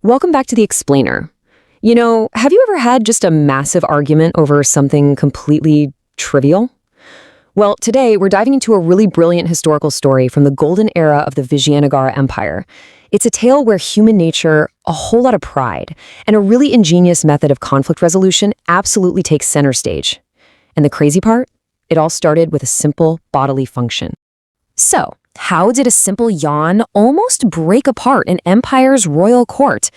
Welcome back to The Explainer. Have you ever had just a massive argument over something completely trivial? Well, today we're diving into a really brilliant historical story from the golden era of the Vijayanagara Empire. It's a tale where human nature, a whole lot of pride, and a really ingenious method of conflict resolution absolutely takes center stage. And the crazy part? It all started with a simple bodily function. So, how did a simple yawn almost break apart an empire's royal court?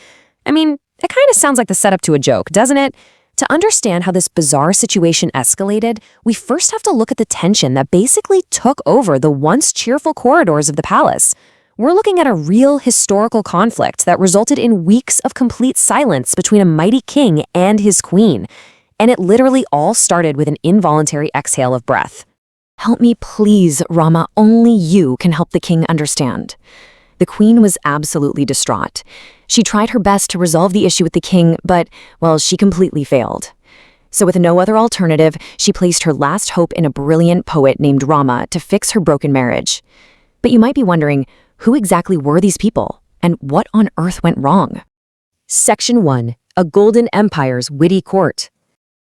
I mean, it kind of sounds like the setup to a joke, doesn't it? To understand how this bizarre situation escalated, we first have to look at the tension that basically took over the once cheerful corridors of the palace. We're looking at a real historical conflict that resulted in weeks of complete silence between a mighty king and his queen. And it literally all started with an involuntary exhale of breath. "Help me, please, Rama. Only you can help the king understand." The queen was absolutely distraught. She tried her best to resolve the issue with the king, but, well, she completely failed. So with no other alternative, she placed her last hope in a brilliant poet named Rama to fix her broken marriage. But you might be wondering, who exactly were these people? And what on earth went wrong? Section 1. A Golden Empire's Witty Court.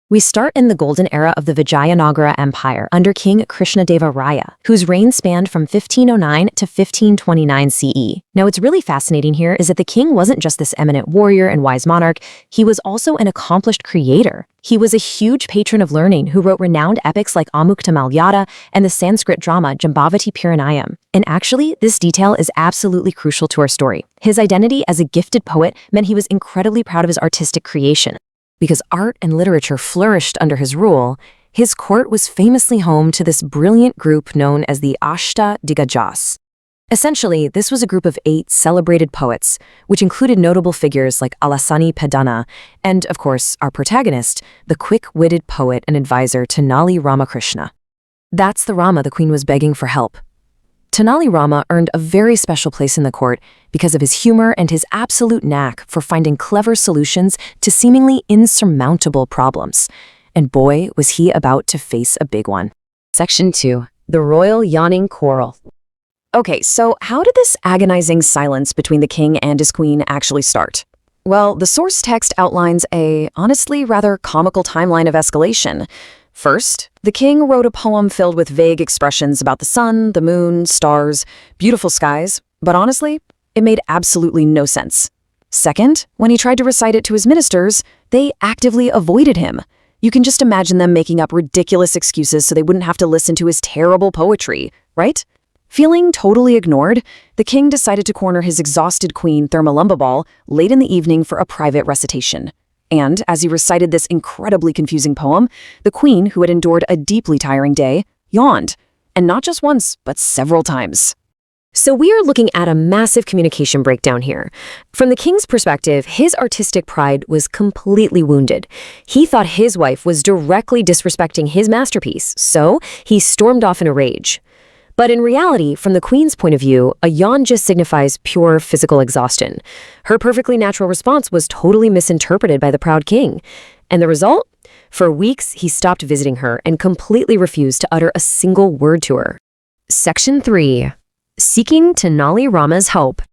We start in the golden era of the Vijayanagara Empire under King Krishnadeva Raya, whose reign spanned from 1509 to 1529 CE. Now, what's really fascinating here is that the king wasn't just this eminent warrior and wise monarch, he was also an accomplished creator. He was a huge patron of learning who wrote renowned epics like Amukta and the Sanskrit drama Jambavati Piranayam. And actually, this detail is absolutely crucial to our story. His identity as a gifted poet meant he was incredibly proud of his artistic creation. Because art and literature flourished under his rule, his court was famously home to this brilliant group known as the Ashta Diggajas. Essentially, this was a group of 8 celebrated poets, which included notable figures like Alasani Pedana and, of course, our protagonist, the quick-witted poet and advisor Tenali Ramakrishna. That's the Rama the queen was begging for help. Tenali Rama earned a very special place in the court because of his humor and his absolute knack for finding clever solutions to seemingly insurmountable problems. And boy, was he about to face a big one. Section 2. The Royal Yawning Quarrel. Okay, so how did this agonizing silence between the king and his queen actually start? Well, the source text outlines a, honestly, rather comical timeline of escalation. First, the king wrote a poem filled with vague expressions about the sun, the moon, stars, beautiful skies, but honestly, it made absolutely no sense. Second, when he tried to recite it to his ministers, they actively avoided him. You can just imagine them making up ridiculous excuses so they wouldn't have to listen to his terrible poetry, right? Feeling totally ignored, the king decided to corner his exhausted queen, Thermalambabal, late in the evening for a private recitation. And as he recited this incredibly confusing poem, the queen, who had endured a deeply tiring day, yawned. And not just once, but several times. So we are looking at a massive communication breakdown here. From the king's perspective, his artistic pride was completely wounded. He thought his wife was directly disrespecting his masterpiece, so he stormed off in a rage. But in reality, from the queen's point of view, a yawn just signifies pure physical exhaustion. Her perfectly natural response was totally misinterpreted by the proud king. And the result? For weeks, he stopped visiting her and completely refused to utter a single word to her. Section 3. Seeking Tenali Rama's help.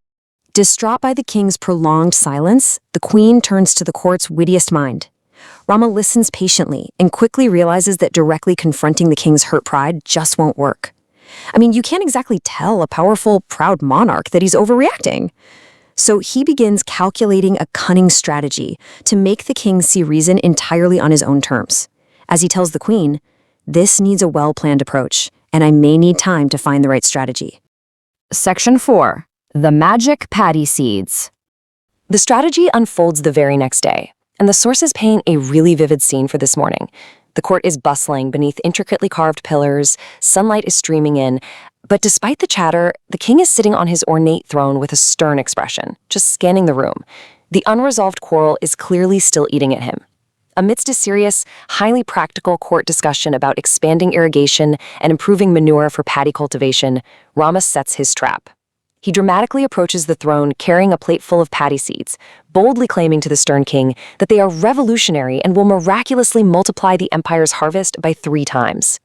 Distraught by the king's prolonged silence, the queen turns to the court's wittiest mind. Rama listens patiently and quickly realizes that directly confronting the king's hurt pride just won't work. I mean, you can't exactly tell a powerful, proud monarch that he's overreacting. So he begins calculating a cunning strategy to make the king see reason entirely on his own terms. As he tells the queen, "This needs a well-planned approach, and I may need time to find the right strategy." Section 4. The Magic Paddy Seeds. The strategy unfolds the very next day, and the sources paint a really vivid scene for this morning. The court is bustling beneath intricately carved pillars, sunlight is streaming in, but despite the chatter, the king is sitting on his ornate throne with a stern expression, just scanning the room. The unresolved quarrel is clearly still eating at him. Amidst a serious, highly practical court discussion about expanding irrigation and improving manure for paddy cultivation, Rama sets his trap. He dramatically approaches the throne carrying a plate full of paddy seeds, boldly claiming to the stern king that they are revolutionary and will miraculously multiply the empire's harvest by 3 times.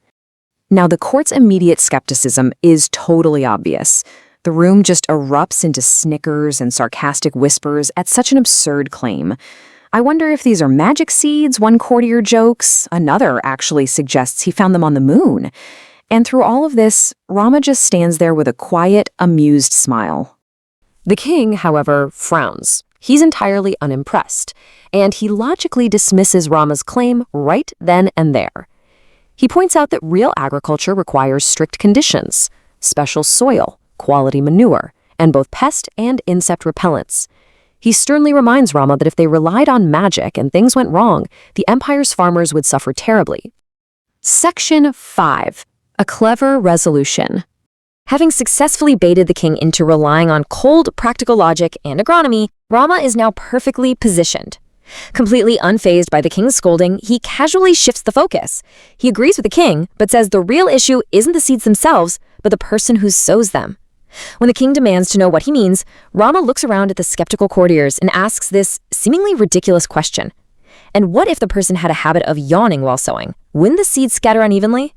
Now, the court's immediate skepticism is totally obvious. The room just erupts into snickers and sarcastic whispers at such an absurd claim. I wonder if these are magic seeds, one courtier jokes. Another actually suggests he found them on the moon. And through all of this, Rama just stands there with a quiet, amused smile. The king, however, frowns. He's entirely unimpressed, and he logically dismisses Rama's claim right then and there. He points out that real agriculture requires strict conditions, special soil, quality manure, and both pest and insect repellents. He sternly reminds Rama that if they relied on magic and things went wrong, the empire's farmers would suffer terribly. Section 5. A clever resolution. Having successfully baited the king into relying on cold, practical logic and agronomy, Rama is now perfectly positioned. Completely unfazed by the king's scolding, he casually shifts the focus. He agrees with the king, but says the real issue isn't the seeds themselves, but the person who sows them. When the king demands to know what he means, Rama looks around at the skeptical courtiers and asks this seemingly ridiculous question. And what if the person had a habit of yawning while sowing? Wouldn't the seeds scatter unevenly?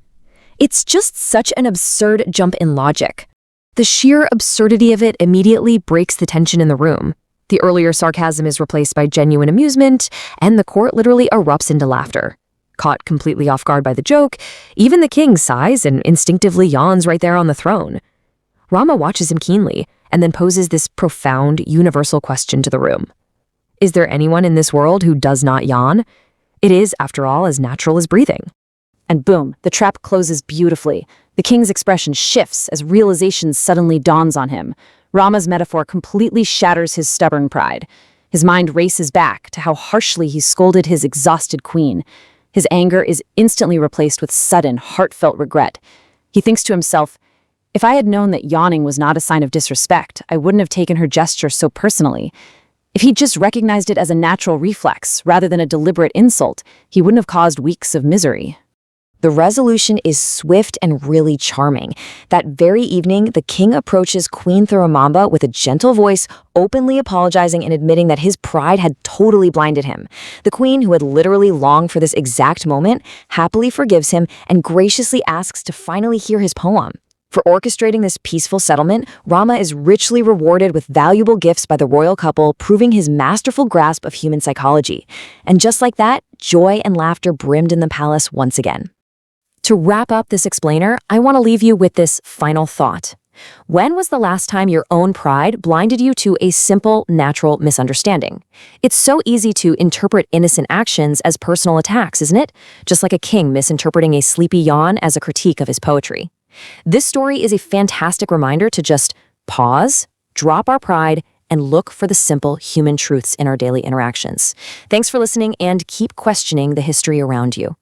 It's just such an absurd jump in logic. The sheer absurdity of it immediately breaks the tension in the room. The earlier sarcasm is replaced by genuine amusement, and the court literally erupts into laughter. Caught completely off guard by the joke, even the king sighs and instinctively yawns right there on the throne. Rama watches him keenly, and then poses this profound, universal question to the room. Is there anyone in this world who does not yawn? It is, after all, as natural as breathing. And boom, the trap closes beautifully. The king's expression shifts as realization suddenly dawns on him. Rama's metaphor completely shatters his stubborn pride. His mind races back to how harshly he scolded his exhausted queen. His anger is instantly replaced with sudden, heartfelt regret. He thinks to himself, if I had known that yawning was not a sign of disrespect, I wouldn't have taken her gesture so personally. If he'd just recognized it as a natural reflex rather than a deliberate insult, he wouldn't have caused weeks of misery. The resolution is swift and really charming. That very evening, the king approaches Queen Thurumamba with a gentle voice, openly apologizing and admitting that his pride had totally blinded him. The queen, who had literally longed for this exact moment, happily forgives him and graciously asks to finally hear his poem. For orchestrating this peaceful settlement, Rama is richly rewarded with valuable gifts by the royal couple, proving his masterful grasp of human psychology. And just like that, joy and laughter brimmed in the palace once again. To wrap up this explainer, I want to leave you with this final thought. When was the last time your own pride blinded you to a simple, natural misunderstanding? It's so easy to interpret innocent actions as personal attacks, isn't it? Just like a king misinterpreting a sleepy yawn as a critique of his poetry. This story is a fantastic reminder to just pause, drop our pride, and look for the simple human truths in our daily interactions. Thanks for listening, and keep questioning the history around you.